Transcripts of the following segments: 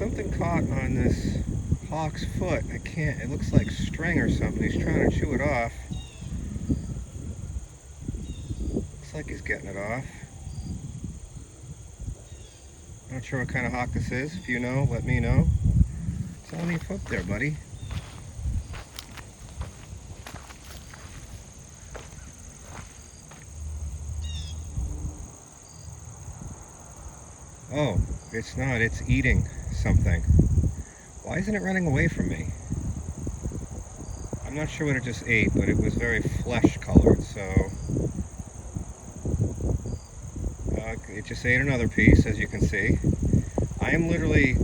something caught on this hawk's foot. I can't, it looks like string or something. He's trying to chew it off. Looks like he's getting it off. Not sure what kind of hawk this is. If you know, let me know. It's on your foot there, buddy. Oh, it's not. It's eating something. Why isn't it running away from me? I'm not sure what it just ate, but it was very flesh colored, so it just ate another piece, as you can see. I am literally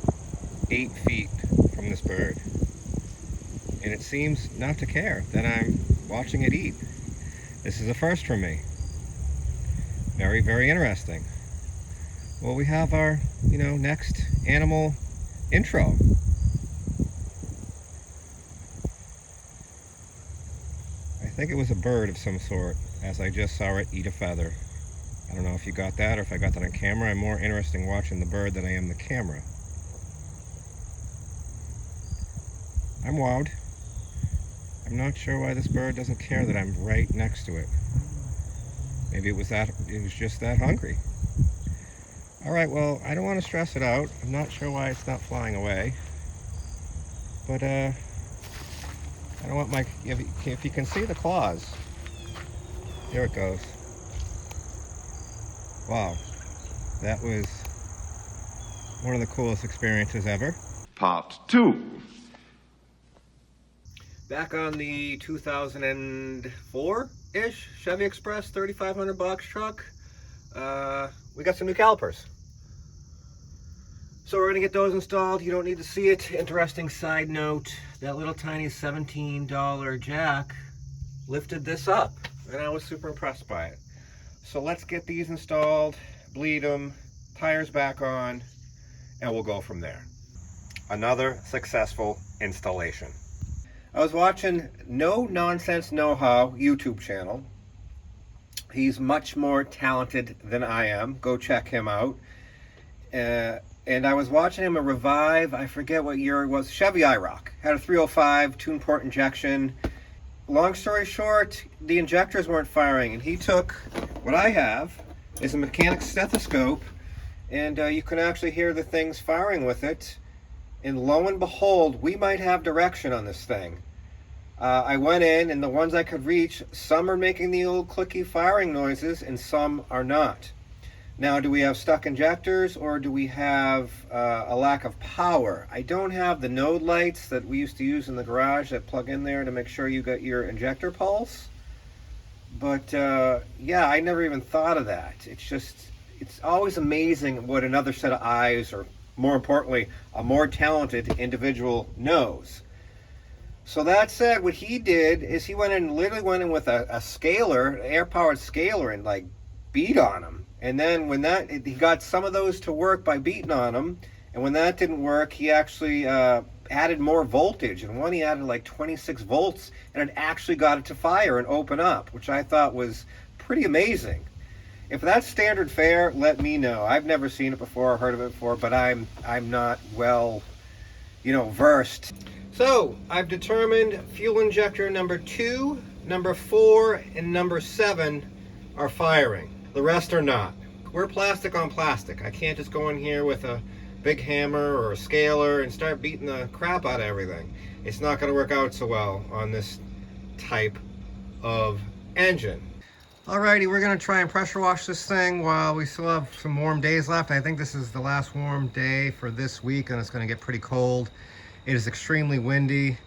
8 feet from this bird, and it seems not to care that I'm watching it eat. This is a first for me. Very, very interesting. Well, we have our, next animal intro. I think it was a bird of some sort, as I just saw it eat a feather. I don't know if you got that or if I got that on camera. I'm more interested in watching the bird than I am the camera. I'm wowed. I'm not sure why this bird doesn't care that I'm right next to it. Maybe it was just that hungry. Alright, well, I don't want to stress it out. I'm not sure why it's not flying away. But, I don't want if you can see the claws. Here it goes. Wow. That was one of the coolest experiences ever. Part 2. Back on the 2004-ish Chevy Express 3500 box truck, we got some new calipers. So we're gonna get those installed. You don't need to see it. Interesting side note, that little tiny $17 jack lifted this up, and I was super impressed by it. So let's get these installed, bleed them, tires back on, and we'll go from there. Another successful installation. I was watching No Nonsense Know-How YouTube channel. He's much more talented than I am. Go check him out. And I was watching him revive, I forget what year it was, Chevy IROC. Had a 305 tune port injection. Long story short, the injectors weren't firing, and he took what I have is a mechanic's stethoscope, and you can actually hear the things firing with it. And lo and behold, we might have direction on this thing. I went in, and the ones I could reach, some are making the old clicky firing noises, and some are not. Now, do we have stuck injectors, or do we have a lack of power? I don't have the node lights that we used to use in the garage that plug in there to make sure you got your injector pulse. But yeah, I never even thought of that. It's always amazing what another set of eyes, or more importantly, a more talented individual knows. So that said, what he did is he literally went in with a scaler, an air-powered scaler, and like beat on them. And then he got some of those to work by beating on them, and when that didn't work, he actually added more voltage. And one, he added like 26 volts, and it actually got it to fire and open up, which I thought was pretty amazing. If that's standard fare, let me know. I've never seen it before or heard of it before, but I'm not well, versed. So I've determined fuel injector number 2, number 4, and number 7 are firing. The rest are not. We're plastic on plastic. I can't just go in here with a big hammer or a scaler and start beating the crap out of everything. It's not going to work out so well on this type of engine. Alrighty, we're going to try and pressure wash this thing while we still have some warm days left. I think this is the last warm day for this week, and it's going to get pretty cold. It is extremely windy,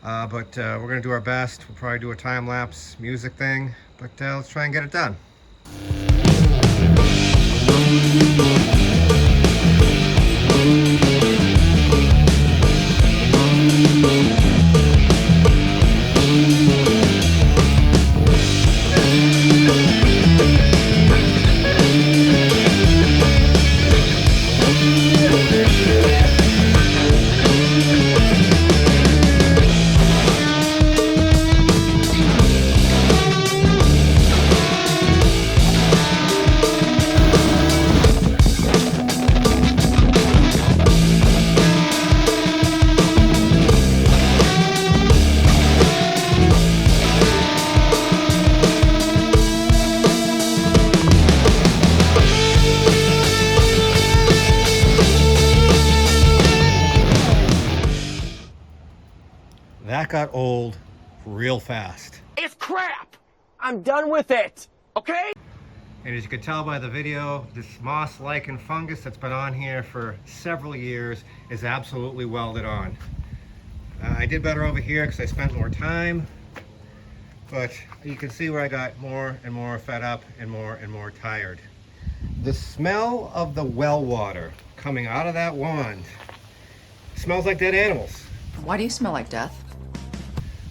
but we're going to do our best. We'll probably do a time-lapse music thing, but let's try and get it done. got old real fast. It's crap! I'm done with it, okay? And as you can tell by the video, this moss lichen fungus that's been on here for several years is absolutely welded on. I did better over here because I spent more time, but you can see where I got more and more fed up and more tired. The smell of the well water coming out of that wand smells like dead animals. Why do you smell like death?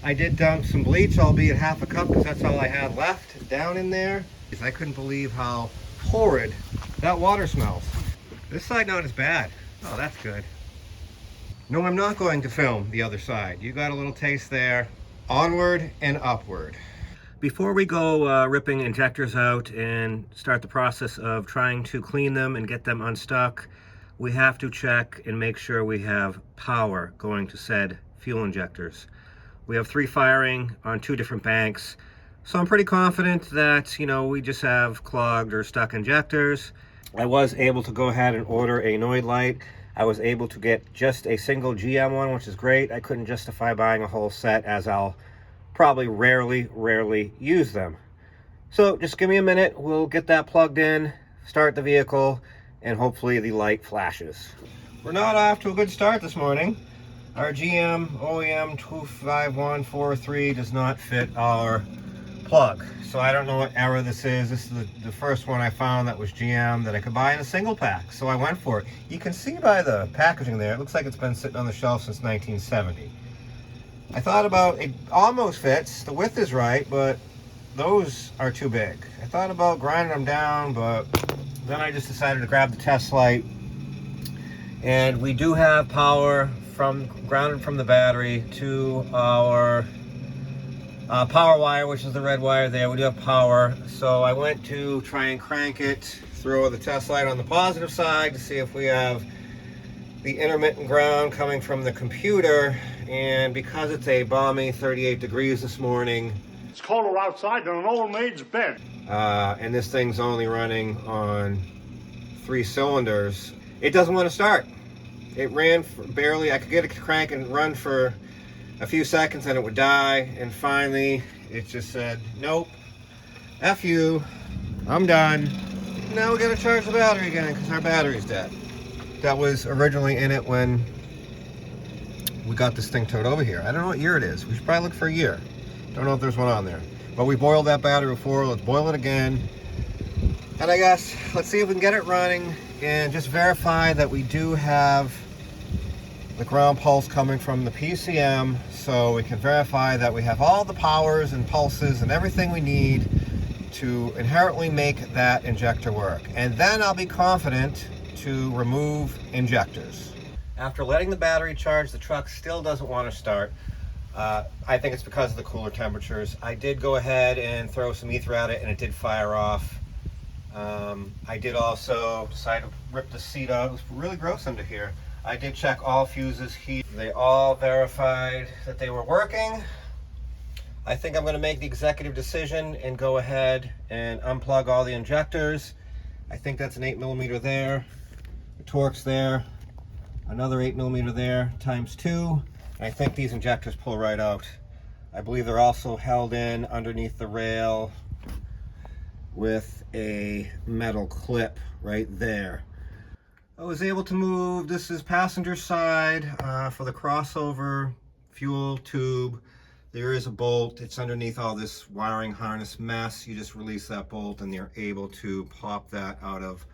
I did dump some bleach, albeit half a cup, because that's all I had left down in there. I couldn't believe how horrid that water smells. This side not as bad. Oh, that's good. No, I'm not going to film the other side. You got a little taste there. Onward and upward. Before we go ripping injectors out and start the process of trying to clean them and get them unstuck, we have to check and make sure we have power going to said fuel injectors. We have 3 firing on 2 different banks, so I'm pretty confident that, you know, we just have clogged or stuck injectors. I was able to go ahead and order a Noid light. I was able to get just a single GM one, which is great. I couldn't justify buying a whole set, as I'll probably rarely use them. So just give me a minute, we'll get that plugged in, start the vehicle, and hopefully the light flashes. We're not off to a good start this morning. Our GM OEM 25143 does not fit our plug. So I don't know what error this is. This is the first one I found that was GM that I could buy in a single pack. So I went for it. You can see by the packaging there, it looks like it's been sitting on the shelf since 1970. I thought about, it almost fits, the width is right, but those are too big. I thought about grinding them down, but then I just decided to grab the test light. And we do have power grounded from the battery to our power wire, which is the red wire there. We do have power. So I went to try and crank it, throw the test light on the positive side to see if we have the intermittent ground coming from the computer. And because it's a balmy 38 degrees this morning, it's colder outside than an old maid's bed. And this thing's only running on 3 cylinders, it doesn't want to start. It ran for barely. I could get it to crank and run for a few seconds and it would die. And finally, it just said, nope, F you, I'm done. Now we gotta charge the battery again because our battery's dead. That was originally in it when we got this thing towed over here. I don't know what year it is. We should probably look for a year. Don't know if there's one on there. But we boiled that battery before. Let's boil it again. And I guess, let's see if we can get it running and just verify that we do have the ground pulse coming from the PCM, so we can verify that we have all the powers and pulses and everything we need to inherently make that injector work. And then I'll be confident to remove injectors. After letting the battery charge, the truck still doesn't want to start. I think it's because of the cooler temperatures. I did go ahead and throw some ether at it and it did fire off. I did also decide to rip the seat out. It was really gross under here. I did check all fuses heat. They all verified that they were working. I think I'm going to make the executive decision and go ahead and unplug all the injectors. I think that's an 8mm there. The Torx there. Another 8mm there times 2. And I think these injectors pull right out. I believe they're also held in underneath the rail with a metal clip right there. I was able to move, this is passenger side for the crossover fuel tube. There is a bolt, it's underneath all this wiring harness mess. You just release that bolt and you're able to pop that out of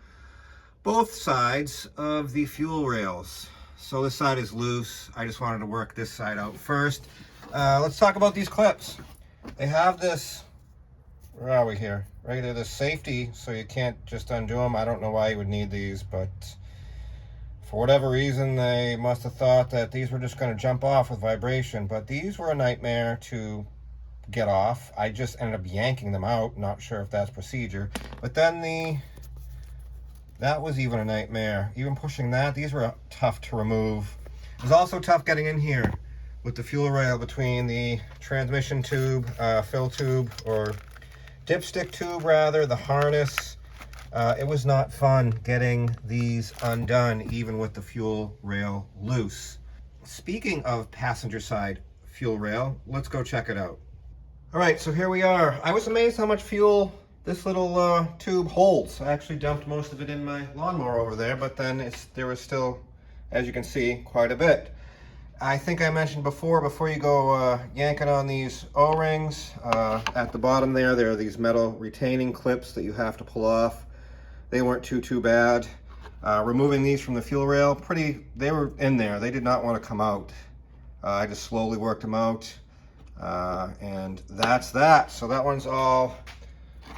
both sides of the fuel rails. So this side is loose. I just wanted to work this side out first. Let's talk about these clips. They have this, where are we here? Right there, this safety, so you can't just undo them. I don't know why you would need these, but for whatever reason, they must have thought that these were just going to jump off with vibration, but these were a nightmare to get off. I just ended up yanking them out, not sure if that's procedure. But then that was even a nightmare. Even pushing that, these were tough to remove. It was also tough getting in here with the fuel rail between the transmission tube, fill tube, or dipstick tube rather, the harness. It was not fun getting these undone, even with the fuel rail loose. Speaking of passenger side fuel rail. Let's go check it out. All right, so here we are. I was amazed how much fuel this little tube holds. I actually dumped most of it in my lawnmower over there, but then there was still, as you can see, quite a bit. I think I mentioned before you go yanking on these O-rings, at the bottom there are these metal retaining clips that you have to pull off. They weren't too bad. Removing these from the fuel rail, they were in there. They did not want to come out. I just slowly worked them out. And that's that. So that one's all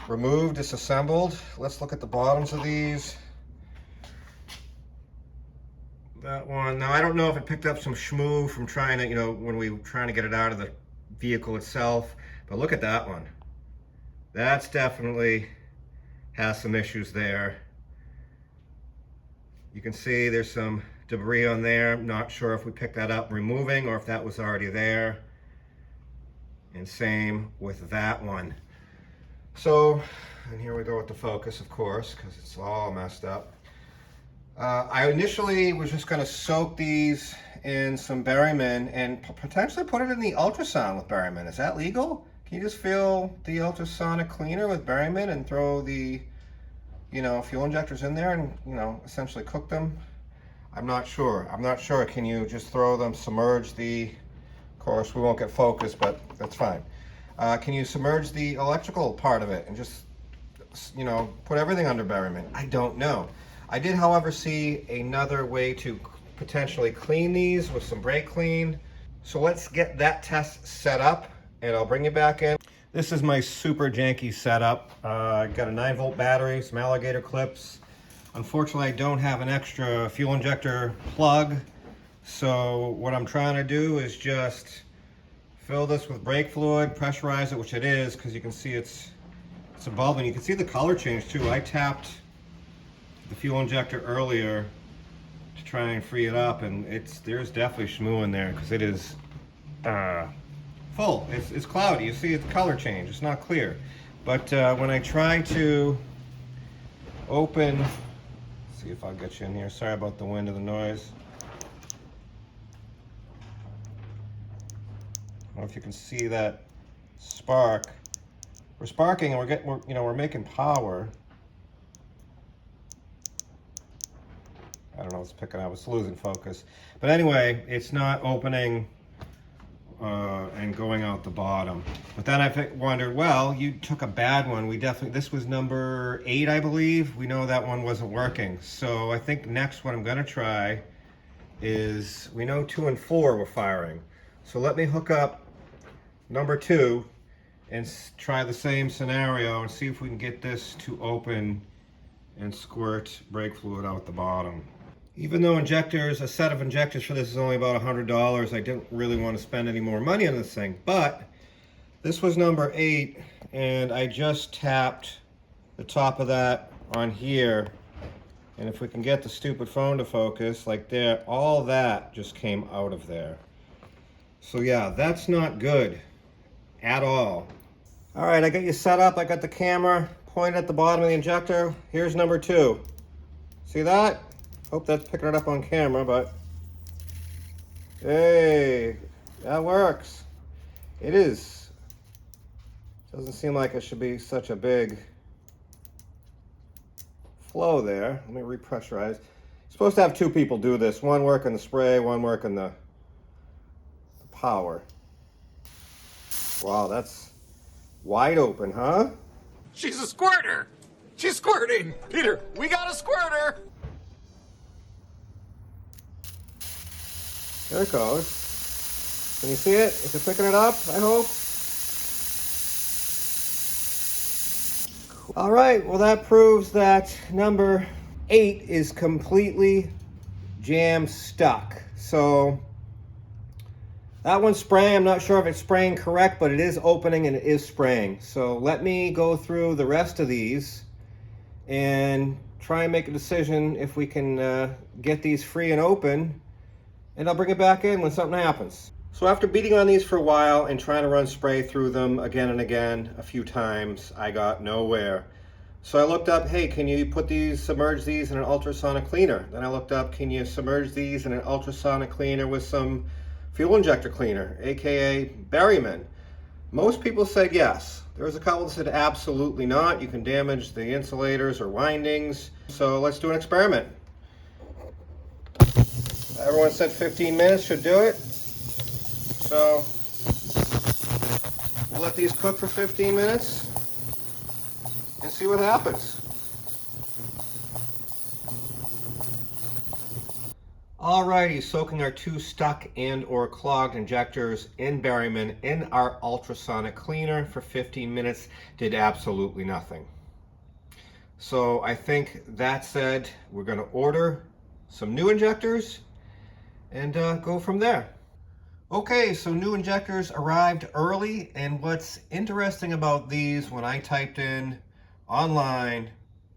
removed, disassembled. Let's look at the bottoms of these. That one, now I don't know if it picked up some schmoo from trying to, when we were trying to get it out of the vehicle itself, but look at that one. That's definitely has some issues there. You can see there's some debris on there. I'm not sure if we picked that up removing or if that was already there. And same with that one. So, and here we go with the focus, of course, because it's all messed up. I initially was just going to soak these in some Berryman and potentially put it in the ultrasound with Berryman. Is that legal? Can you just fill the ultrasonic cleaner with Berryman and throw the, fuel injectors in there and, essentially cook them? I'm not sure. Can you just throw them, submerge the, of course we won't get focus, but that's fine. Can you submerge the electrical part of it and just, put everything under Berryman? I don't know. I did, however, see another way to potentially clean these with some brake clean. So let's get that test set up and I'll bring you back in. This is my super janky setup. I got a 9-volt battery, some alligator clips. Unfortunately, I don't have an extra fuel injector plug. So what I'm trying to do is just fill this with brake fluid, pressurize it, which it is, because you can see it's a bulb, and you can see the color change too. I tapped the fuel injector earlier to try and free it up, and there's definitely schmoo in there because it is full. It's cloudy. You see it's color change. It's not clear. But when I try to open, see if I'll get you in here. Sorry about the wind and the noise. I don't know if you can see that spark. We're sparking and we're making power. I don't know, it's picking up, it's losing focus. But anyway, it's not opening and going out the bottom. But then I wondered, well, you took a bad one. This was number 8, I believe. We know that one wasn't working. So I think next what I'm gonna try is, we know 2 and 4 were firing. So let me hook up number 2 and try the same scenario and see if we can get this to open and squirt brake fluid out the bottom. Even though a set of injectors for this is only about $100, I didn't really want to spend any more money on this thing. But this was number 8, and I just tapped the top of that on here. And if we can get the stupid phone to focus, like there, all that just came out of there. So yeah, that's not good at all. All right, I got you set up. I got the camera pointed at the bottom of the injector. Here's number 2. See that? Hope that's picking it up on camera, but hey, that works. It is. Doesn't seem like it should be such a big flow there. Let me repressurize. You're supposed to have 2 people do this. One working the spray, one working the power. Wow, that's wide open, huh? She's a squirter. She's squirting. Peter, we got a squirter. There it goes. Can you see it? Is it picking it up, I hope? All right, well that proves that number 8 is completely jam stuck. So that one's spraying. I'm not sure if it's spraying correct, but it is opening and it is spraying. So let me go through the rest of these and try and make a decision if we can get these free and open, and I'll bring it back in when something happens. So after beating on these for a while and trying to run spray through them again and again a few times, I got nowhere. So I looked up, hey, can you submerge these in an ultrasonic cleaner? Then I looked up, can you submerge these in an ultrasonic cleaner with some fuel injector cleaner, aka Berryman? Most people said yes. There was a couple that said absolutely not. You can damage the insulators or windings. So let's do an experiment. Everyone said 15 minutes should do it. So we'll let these cook for 15 minutes and see what happens. Alrighty, soaking our 2 stuck and or clogged injectors in Berryman in our ultrasonic cleaner for 15 minutes did absolutely nothing. So I think that said, we're going to order some new injectors and go from there. Okay, so new injectors arrived early, and what's interesting about these, when I typed in online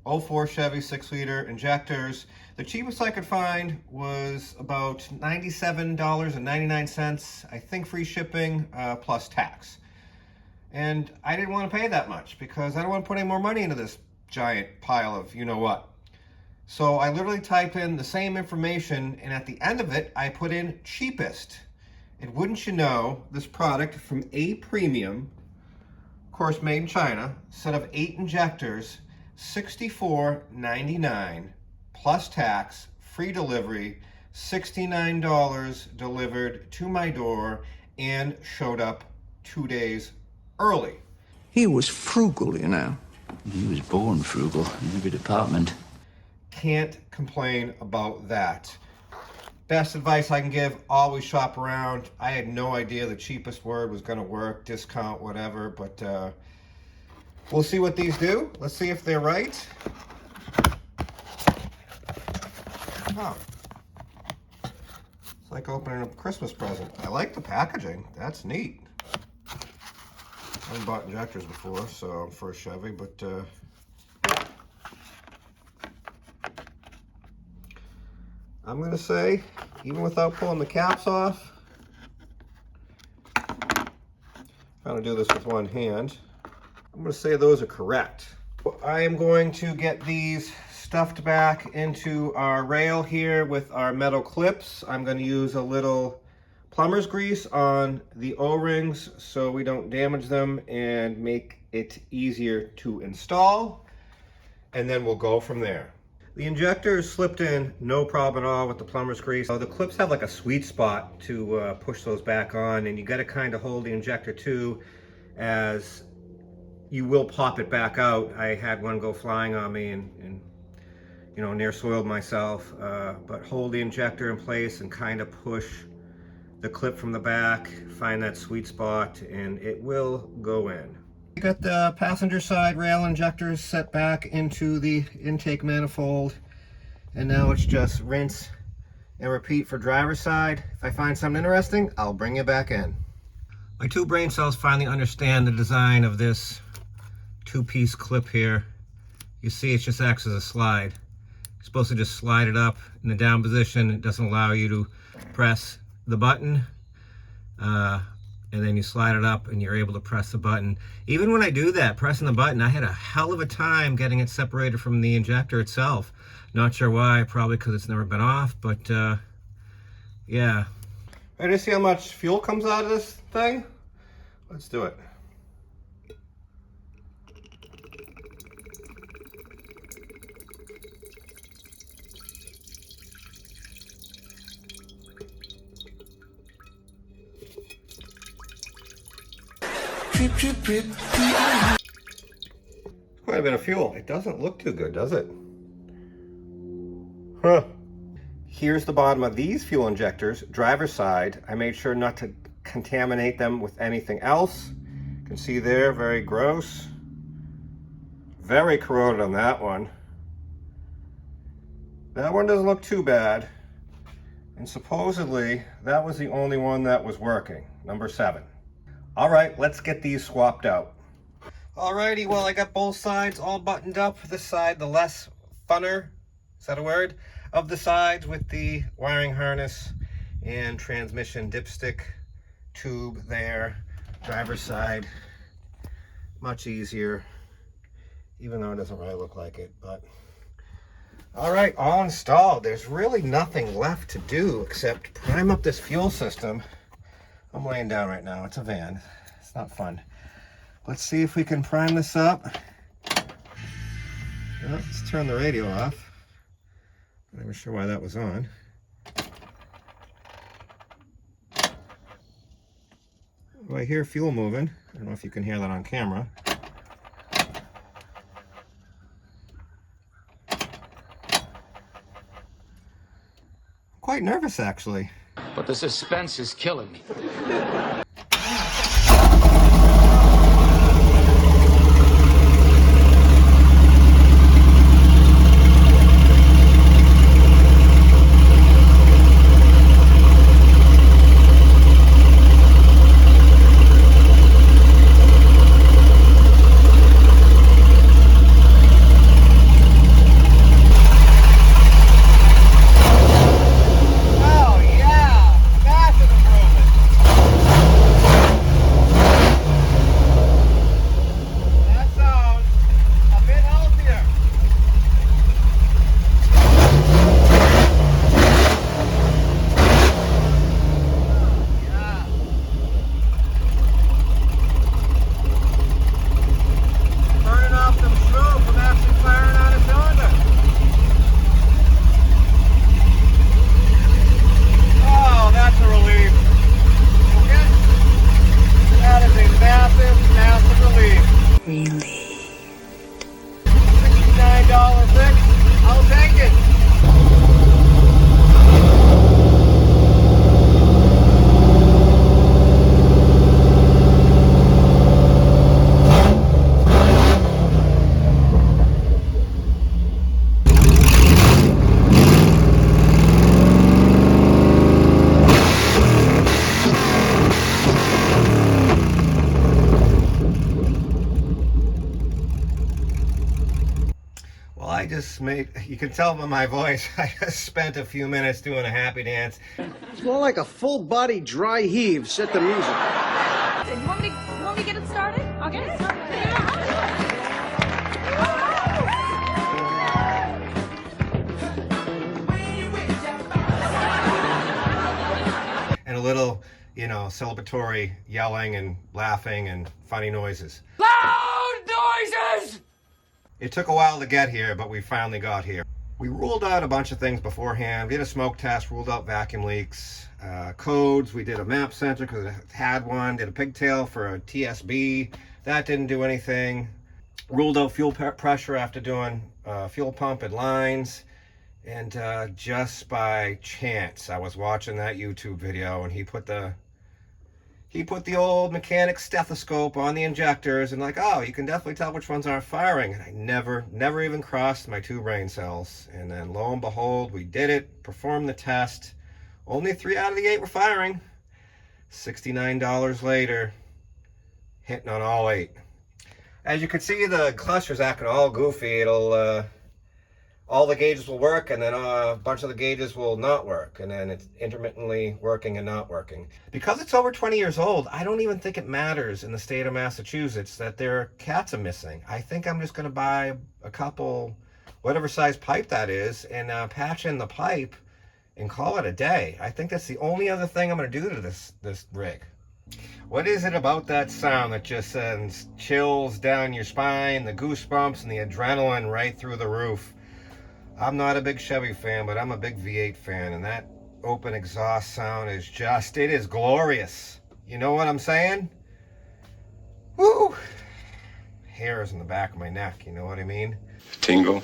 04 Chevy 6-liter injectors, the cheapest I could find was about $97.99, I think free shipping plus tax. And I didn't want to pay that much because I don't want to put any more money into this giant pile of you know what. So I literally type in the same information, and at the end of it I put in cheapest. And wouldn't you know, this product from A Premium, of course made in China, set of 8 injectors, $64.99 plus tax, free delivery, $69 delivered to my door, and showed up 2 days early. He was frugal, you know. He was born frugal in every department. Can't complain about that. Best advice I can give, always shop around. I had no idea the cheapest word was going to work, discount, whatever, but we'll see what these do. Let's see if they're right. Oh. It's like opening a Christmas present. I like the packaging. That's neat. I haven't bought injectors before, so for a Chevy, but I'm going to say, even without pulling the caps off, I'm going to do this with one hand, I'm going to say those are correct. I am going to get these stuffed back into our rail here with our metal clips. I'm going to use a little plumber's grease on the O-rings so we don't damage them and make it easier to install. And then we'll go from there. The injector is slipped in, no problem at all with the plumber's grease. The clips have like a sweet spot to push those back on, and you got to kind of hold the injector too, as you will pop it back out. I had one go flying on me and you know, near soiled myself, but hold the injector in place and kind of push the clip from the back, find that sweet spot, and it will go in. We got the passenger side rail injectors set back into the intake manifold, and now it's just rinse and repeat for driver's side. If I find something interesting, I'll bring you back in. My 2 brain cells finally understand the design of this 2-piece clip here. You see, it just acts as a slide. You're supposed to just slide it up in the down position. It doesn't allow you to press the button. And then you slide it up and you're able to press the button. Even when I do that, pressing the button, I had a hell of a time getting it separated from the injector itself. Not sure why, probably because it's never been off, but yeah. Ready to see how much fuel comes out of this thing? Let's do it. Might have been a fuel. It doesn't look too good, does it? Huh. Here's the bottom of these fuel injectors, driver's side. I made sure not to contaminate them with anything else. You can see there, very gross. Very corroded on that one. That one doesn't look too bad. And supposedly, that was the only one that was working, number 7. All right, let's get these swapped out. Alrighty, well, I got both sides all buttoned up. This side, the less funner, is that a word? Of the sides with the wiring harness and transmission dipstick tube there. Driver's side, much easier, even though it doesn't really look like it, but. All right, all installed. There's really nothing left to do except prime up this fuel system I'm laying down right now. It's a van. It's not fun. Let's see if we can prime this up. Well, let's turn the radio off. Not even sure why that was on. Well, I hear fuel moving. I don't know if you can hear that on camera. Quite nervous, actually. But the suspense is killing me. You can tell by my voice, I just spent a few minutes doing a happy dance. It's more like a full-body dry heave. Set the music. You want me to get it started? I'll get it started. And a little, you know, celebratory yelling and laughing and funny noises. Loud noises! It took a while to get here, but we finally got here. We ruled out a bunch of things beforehand. We did a smoke test, ruled out vacuum leaks, codes. We did a map sensor because it had one. Did a pigtail for a TSB. That didn't do anything. Ruled out fuel pressure after doing fuel pump and lines. And just by chance, I was watching that YouTube video and he put the old mechanic stethoscope on the injectors and like, oh, you can definitely tell which ones aren't firing. And I never even crossed my 2 brain cells. And then lo and behold, we did it, performed the test. Only 3 out of the 8 were firing. $69 later, hitting on all 8. As you can see, the cluster's acting all goofy. It'll, all the gauges will work and then a bunch of the gauges will not work, and then it's intermittently working and not working. Because it's over 20 years old, I don't even think it matters in the state of Massachusetts that their cats are missing. I think I'm just going to buy a couple, whatever size pipe that is, and patch in the pipe and call it a day. I think that's the only other thing I'm going to do to this rig. What is it about that sound that just sends chills down your spine, the goosebumps and the adrenaline right through the roof? I'm not a big Chevy fan, but I'm a big V8 fan, and that open exhaust sound is just, it is glorious. You know what I'm saying? Woo! Hairs in the back of my neck, you know what I mean? Tingle.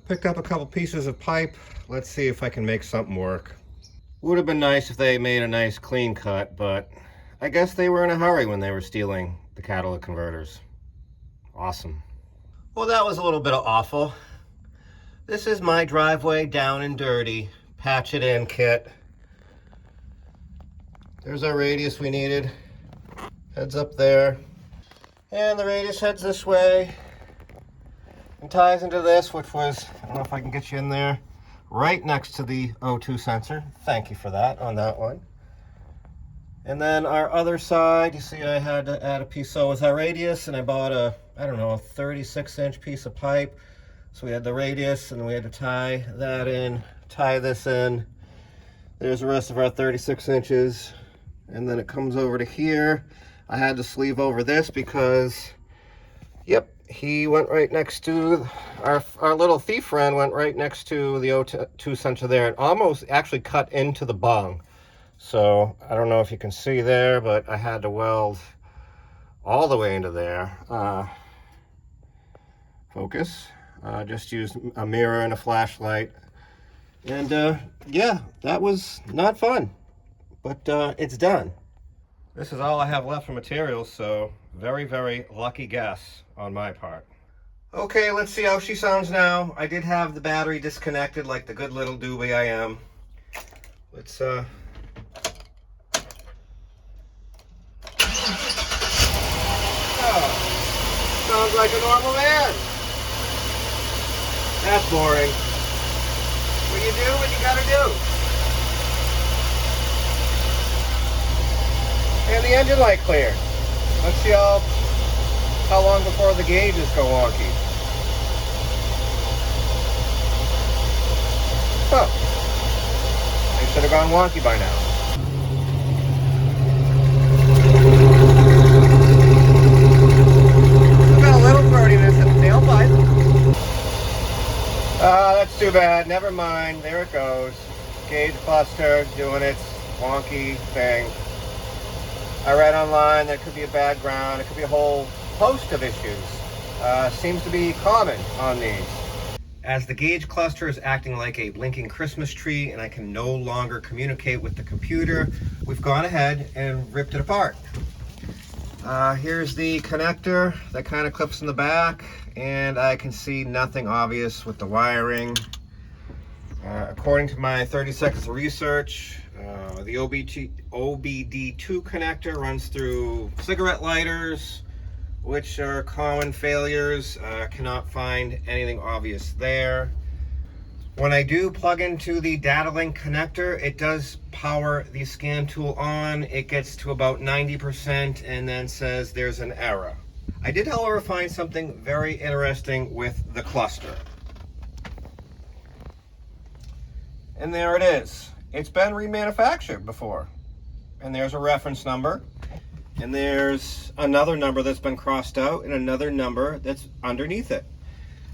Picked up a couple pieces of pipe. Let's see if I can make something work. Would have been nice if they made a nice clean cut, but I guess they were in a hurry when they were stealing the catalytic converters. Awesome. Well, that was a little bit of awful. This is my driveway down and dirty. Patch it in kit. There's our radius we needed. Heads up there. And the radius heads this way. And ties into this, which was, I don't know if I can get you in there, right next to the O2 sensor. Thank you for that on that one. And then our other side, you see I had to add a piece. So with our radius, and I bought a, I don't know, a 36-inch piece of pipe. So we had the radius and we had to tie that in, tie this in. There's the rest of our 36 inches. and then it comes over to here. I had to sleeve over this because, yep, he went right next to, our little thief friend went right next to the O2 sensor there and almost actually cut into the bung. So I don't know if you can see there, but I had to weld all the way into there. Focus. Just used a mirror and a flashlight. And yeah, that was not fun, but it's done. This is all I have left for materials, so very, very lucky guess on my part. Okay, let's see how she sounds now. I did have the battery disconnected like the good little doobie I am. Let's oh, sounds like a normal van. That's boring. What you do what you gotta do. And the engine light cleared. Let's see how long before the gauges go wonky. Huh. They should have gone wonky by now. Still got a little birdiness in the tailpipe. That's too bad. Never mind. There it goes. Gauge cluster doing its wonky thing. I read online that could be a bad ground. It could be a whole host of issues. Seems to be common on these. As the gauge cluster is acting like a blinking Christmas tree and I can no longer communicate with the computer, we've gone ahead and ripped it apart. Here's the connector that kind of clips in the back, and I can see nothing obvious with the wiring. According to my 30 seconds of research, the OBD2 connector runs through cigarette lighters, which are common failures. Cannot find anything obvious there. When I do plug into the data link connector, it does power the scan tool on. It gets to about 90% and then says there's an error. I did, however, find something very interesting with the cluster. And there it is. It's been remanufactured before. And there's a reference number. And there's another number that's been crossed out and another number that's underneath it.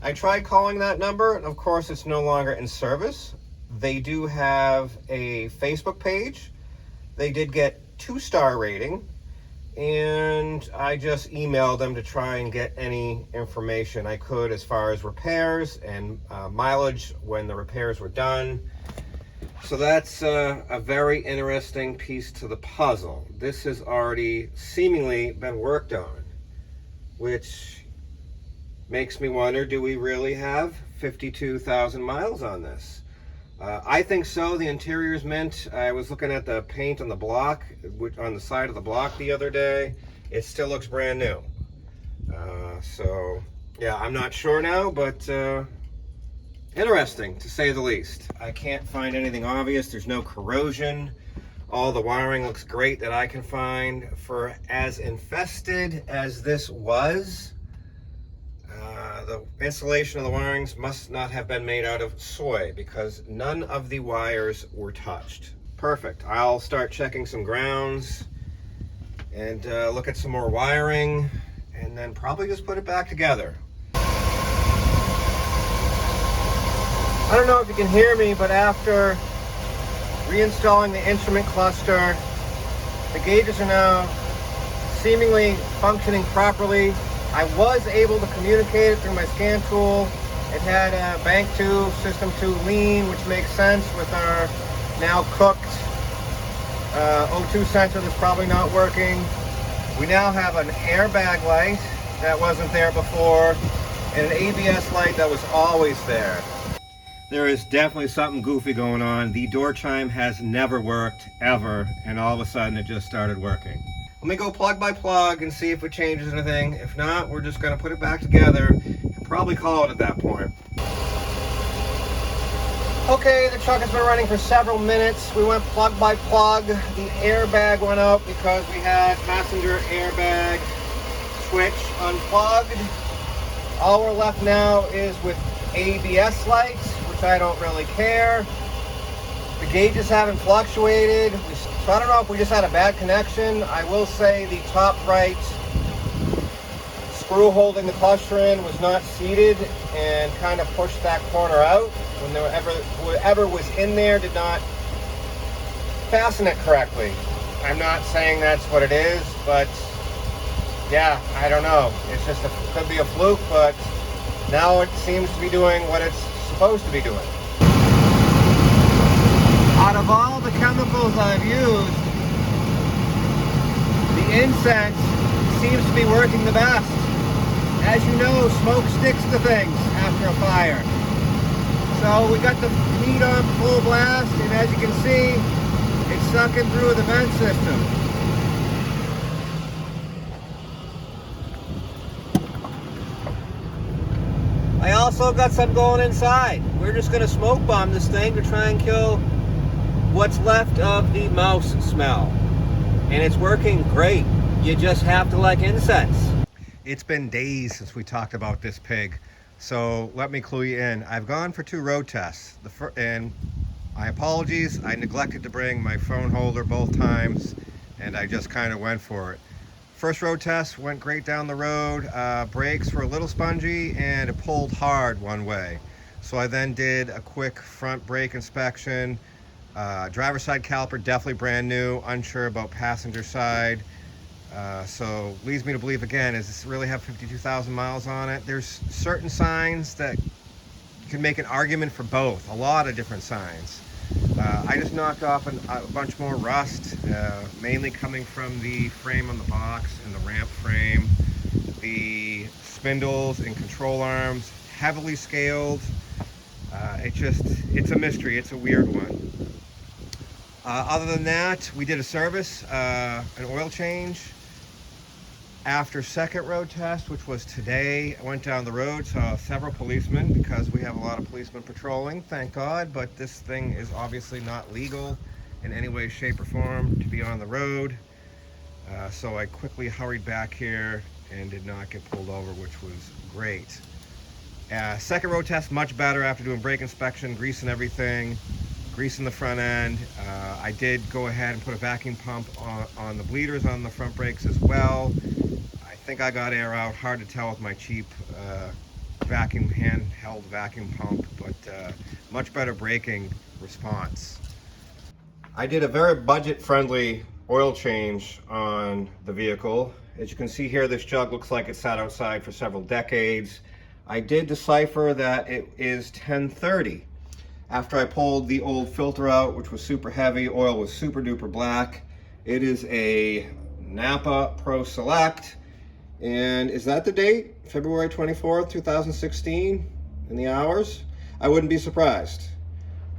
I tried calling that number, and of course it's no longer in service. They do have a Facebook page. They did get 2-star rating, and I just emailed them to try and get any information I could as far as repairs and mileage when the repairs were done. So that's a very interesting piece to the puzzle. This has already seemingly been worked on, which makes me wonder, do we really have 52,000 miles on this? I think so. The interior is mint. I was looking at the paint on the block, on the side of the block the other day. It still looks brand new. So yeah, I'm not sure now, but interesting to say the least. I can't find anything obvious. There's no corrosion. All the wiring looks great that I can find. For as infested as this was, the insulation of the wirings must not have been made out of soy because none of the wires were touched. Perfect. I'll start checking some grounds and look at some more wiring and then probably just put it back together. I don't know if you can hear me, but after reinstalling the instrument cluster, the gauges are now seemingly functioning properly. I was able to communicate it through my scan tool. It had a bank 2, system 2 lean, which makes sense with our now cooked O2 sensor that's probably not working. We now have an airbag light that wasn't there before, and an ABS light that was always there. There is definitely something goofy going on. The door chime has never worked, ever, and all of a sudden it just started working. Let me go plug by plug and see if it changes anything. If not, we're just going to put it back together and probably call it at that point. Okay, the truck has been running for several minutes. We went plug by plug. The airbag went out because we had passenger airbag switch unplugged. All we're left now is with ABS lights, which I don't really care. The gauges haven't fluctuated. So I don't know if we just had a bad connection. I will say the top right screw holding the cluster in was not seated and kind of pushed that corner out. When whoever was in there did not fasten it correctly. I'm not saying that's what it is, but yeah, I don't know. It's just could be a fluke, but now it seems to be doing what it's supposed to be doing. Out of all the chemicals I've used, the incense seems to be working the best. As you know, smoke sticks to things after a fire. So we got the heat on full blast, and as you can see, it's sucking through the vent system. I also got some going inside. We're just going to smoke bomb this thing to try and kill what's left of the mouse smell. And it's working great. You just have to like incense. It's been days since we talked about this pig, so let me clue you in. I've gone for 2 road tests, and my apologies, I neglected to bring my phone holder both times, and I just kind of went for it. First road test went great down the road. Brakes were a little spongy, and it pulled hard one way. So I then did a quick front brake inspection. Driver's side caliper, definitely brand new, unsure about passenger side. So leads me to believe again, does this really have 52,000 miles on it? There's certain signs that can make an argument for both, a lot of different signs. I just knocked off a bunch more rust, mainly coming from the frame on the box and the ramp frame. The spindles and control arms, heavily scaled. It's a mystery, it's a weird one. Other than that, we did a service, an oil change. After second road test, which was today, I went down the road, saw several policemen because we have a lot of policemen patrolling, thank God, but this thing is obviously not legal in any way, shape, or form to be on the road. So I quickly hurried back here and did not get pulled over, which was great. Second road test, much better after doing brake inspection, greasing everything, greasing the front end. I did go ahead and put a vacuum pump on the bleeders on the front brakes as well. I think I got air out, hard to tell with my cheap handheld vacuum pump, but much better braking response. I did a very budget-friendly oil change on the vehicle. As you can see here, this jug looks like it sat outside for several decades. I did decipher that it is 1030. After I pulled the old filter out, which was super heavy, oil was super duper black. It is a Napa Pro Select. And is that the date? February 24th, 2016 in the hours? I wouldn't be surprised.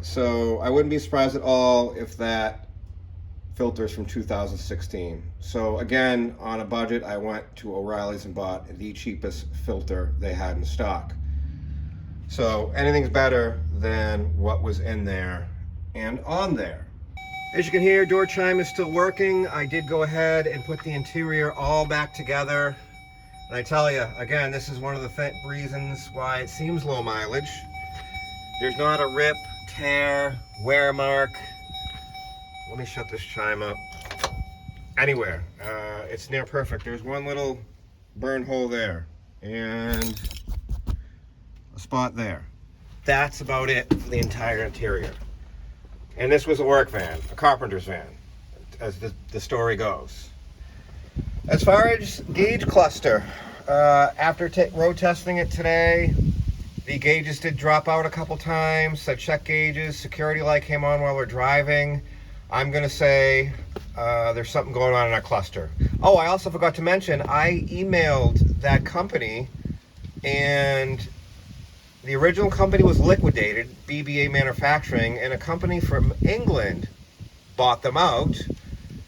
So I wouldn't be surprised at all if that filter is from 2016. So again, on a budget, I went to O'Reilly's and bought the cheapest filter they had in stock. So anything's better than what was in there and on there. As you can hear, door chime is still working. I did go ahead and put the interior all back together. And I tell you, again, this is one of the reasons why it seems low mileage. There's not a rip, tear, wear mark. Let me shut this chime up. Anywhere. It's near perfect. There's one little burn hole there and a spot there. That's about it for the entire interior. And this was a work van, a carpenter's van, as the story goes. As far as gauge cluster, after road testing it today, the gauges did drop out a couple times. So check gauges, security light came on while we're driving. I'm gonna say there's something going on in our cluster. Oh, I also forgot to mention, I emailed that company, and the original company was liquidated, BBA Manufacturing, and a company from England bought them out.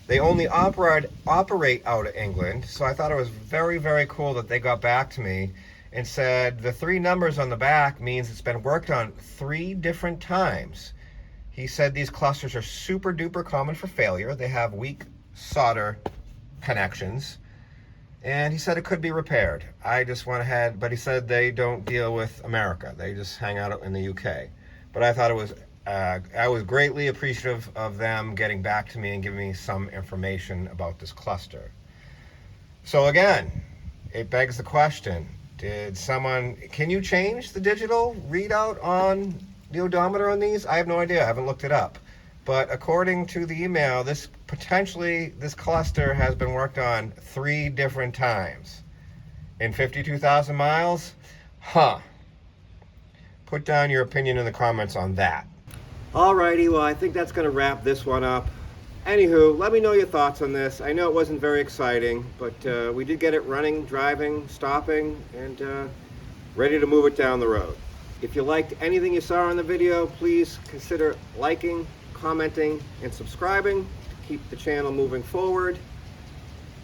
They only operate out of England, so I thought it was very, very cool that they got back to me and said the 3 numbers on the back means it's been worked on 3 different times. He said these clusters are super duper common for failure. They have weak solder connections, and he said it could be repaired. I just went ahead, but he said they don't deal with America. They just hang out in the UK. But I thought it was I was greatly appreciative of them getting back to me and giving me some information about this cluster. So again, it begs the question, can you change the digital readout on the odometer on these? I have no idea, I haven't looked it up. But according to the email, this cluster has been worked on 3 different times. In 52,000 miles? Huh. Put down your opinion in the comments on that. Alrighty, well I think that's going to wrap this one up. Anywho, let me know your thoughts on this. I know it wasn't very exciting, but we did get it running, driving, stopping, and ready to move it down the road. If you liked anything you saw in the video, please consider liking, commenting, and subscribing to keep the channel moving forward.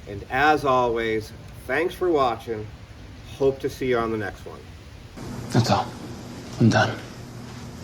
And as always, thanks for watching. Hope to see you on the next one. That's all. I'm done.